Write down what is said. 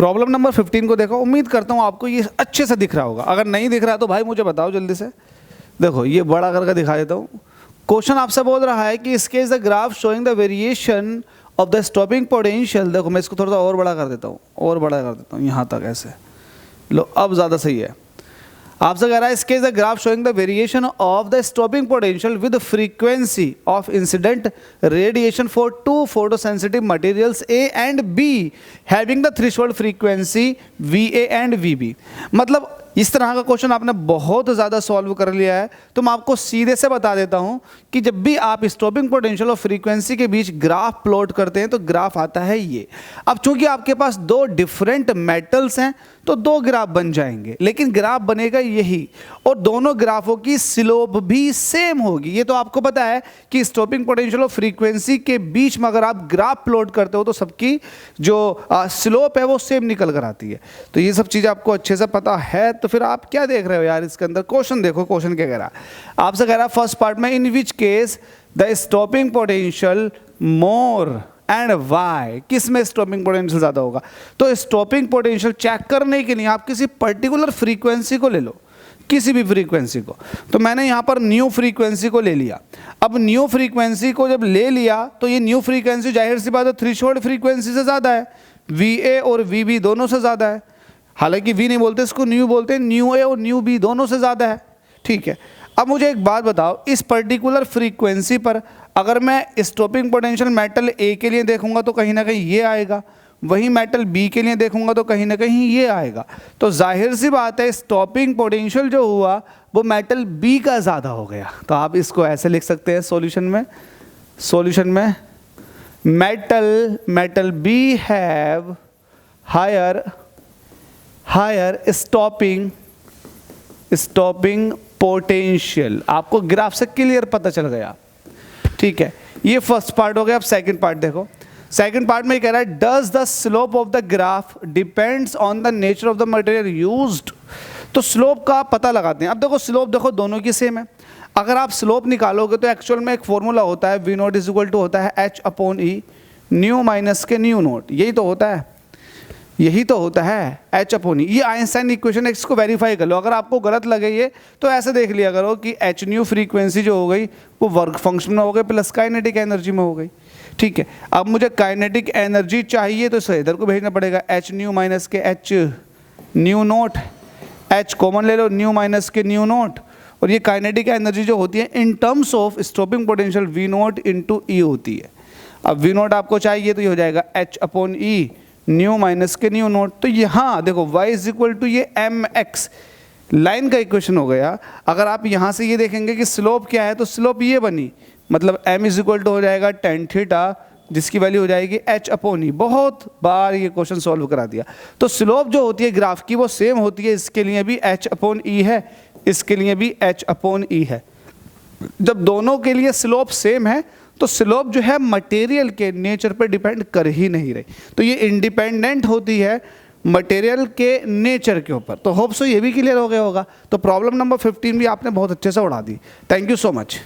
Problem number 15 को देखो, उम्मीद करता हूँ आपको ये अच्छे से दिख रहा होगा, अगर नहीं दिख रहा तो भाई मुझे बताओ जल्दी से। देखो ये बड़ा करके दिखा देता हूँ। क्वेश्चन आपसे बोल रहा है कि इसके is the graph showing the variation of the stopping potential. देखो मैं इसको थोड़ा सा और बड़ा कर देता हूँ, और बड़ा कर देता हूँ यहाँ तक, ऐसे लो अब ज़्यादा सही है। आपसे कह रहा है इसके is the graph showing the variation of the stopping potential with frequency of incident radiation for two photosensitive materials A and B having the threshold frequency VA and VB। मतलब इस तरह का क्वेश्चन आपने बहुत ज़्यादा सॉल्व कर लिया है, तो मैं आपको सीधे से बता देता हूं कि जब भी आप स्टॉपिंग पोटेंशियल और फ्रीक्वेंसी के बीच ग्राफ प्लॉट करते हैं तो ग्राफ आता है ये। अब चूंकि आपके पास दो डिफरेंट मेटल्स हैं तो दो ग्राफ बन जाएंगे, लेकिन ग्राफ बनेगा यही, और दोनों ग्राफों की स्लोप भी सेम होगी। ये तो आपको पता है कि स्टॉपिंग पोटेंशियल और फ्रीक्वेंसी के बीच में अगर आप ग्राफ प्लॉट करते हो तो सबकी जो स्लोप है वो सेम निकल कर आती है। तो ये सब चीज़ आपको अच्छे से पता है, तो फिर आप क्या देख रहे हो यार इसके अंदर। क्वेश्चन देखो, क्वेश्चन क्या कह रहा है आपसे। कह रहा है फर्स्ट पार्ट में in which case the stopping potential more and why, किस में स्टॉपिंग पोटेंशियल ज़्यादा होगा। तो स्टॉपिंग पोटेंशियल चेक करने के लिए आप किसी पर्टिकुलर फ्रीक्वेंसी को ले लो, किसी भी फ्रीक्वेंसी को। तो मैंने यहाँ पर न्यू फ्रीक्वेंसी को ले लिया। अब न्यू फ्रीक्वेंसी को जब ले लिया तो ये न्यू फ्रीक्वेंसी जाहिर सी बात है थ्रेशोल्ड फ्रीक्वेंसी से ज़्यादा है, VA और VB दोनों से ज़्यादा है। हालांकि V नहीं बोलते इसको, न्यू बोलते हैं, न्यू A और न्यू B दोनों से ज़्यादा है, ठीक है। अब मुझे एक बात बताओ, इस पर्टिकुलर फ्रीक्वेंसी पर अगर मैं स्टॉपिंग पोटेंशियल मेटल A के लिए देखूंगा तो कहीं ना कहीं ये आएगा, वही मेटल B के लिए देखूंगा तो कहीं ना कहीं ये आएगा। तो जाहिर सी बात है स्टॉपिंग पोटेंशियल जो हुआ वो मेटल B का ज़्यादा हो गया। तो आप इसको ऐसे लिख सकते हैं सॉल्यूशन में metal B have higher stopping potential. आपको ग्राफ से क्लियर पता चल गया, ठीक है। ये फर्स्ट पार्ट हो गया। अब सेकंड पार्ट देखो। सेकंड पार्ट में कह रहा है does the slope of the graph depends on the nature of the material used. तो स्लोप का पता लगाते हैं। अब देखो स्लोप देखो दोनों की सेम है। अगर आप स्लोप निकालोगे तो एक्चुअल में एक फॉर्मूला होता है V not is equal to होता है H/E न्यू माइनस के न्यू नोट। यही तो होता है H/E। ये आइंस्टाइन इक्वेशन है, इसको वेरीफाई कर लो। अगर आपको गलत लगे ये तो ऐसे देख लिया करो कि H न्यू फ्रीक्वेंसी जो हो गई वो वर्क फंक्शन में हो गई प्लस काइनेटिक एनर्जी में हो गई, ठीक है। अब मुझे काइनेटिक एनर्जी चाहिए तो इसे इधर को भेजना पड़ेगा, H न्यू माइनस के H new note, H common ले लो, न्यू माइनस के न्यू नोट। और ये काइनेटिक एनर्जी जो होती है in terms of stopping potential V note into E होती है। अब V नोट आपको चाहिए तो ये हो जाएगा H/E न्यू माइनस के न्यू नोट। तो यहाँ देखो y इज इक्वल टू ये mx लाइन का इक्वेशन हो गया। अगर आप यहाँ से ये देखेंगे कि स्लोप क्या है तो स्लोप ये बनी, मतलब m इज इक्वल टू हो जाएगा tan थीटा जिसकी वैल्यू हो जाएगी H/E। बहुत बार ये क्वेश्चन सॉल्व करा दिया। तो स्लोप जो होती है ग्राफ की वो सेम होती है, इसके लिए भी H/E है, इसके लिए भी H/E है। जब दोनों के लिए स्लोप सेम है तो स्लोप जो है मटेरियल के नेचर पर डिपेंड कर ही नहीं रही, तो ये इंडिपेंडेंट होती है मटेरियल के नेचर के ऊपर। तो होप सो ये भी क्लियर हो गया होगा। तो प्रॉब्लम नंबर 15 भी आपने बहुत अच्छे से उड़ा दी। Thank you so much.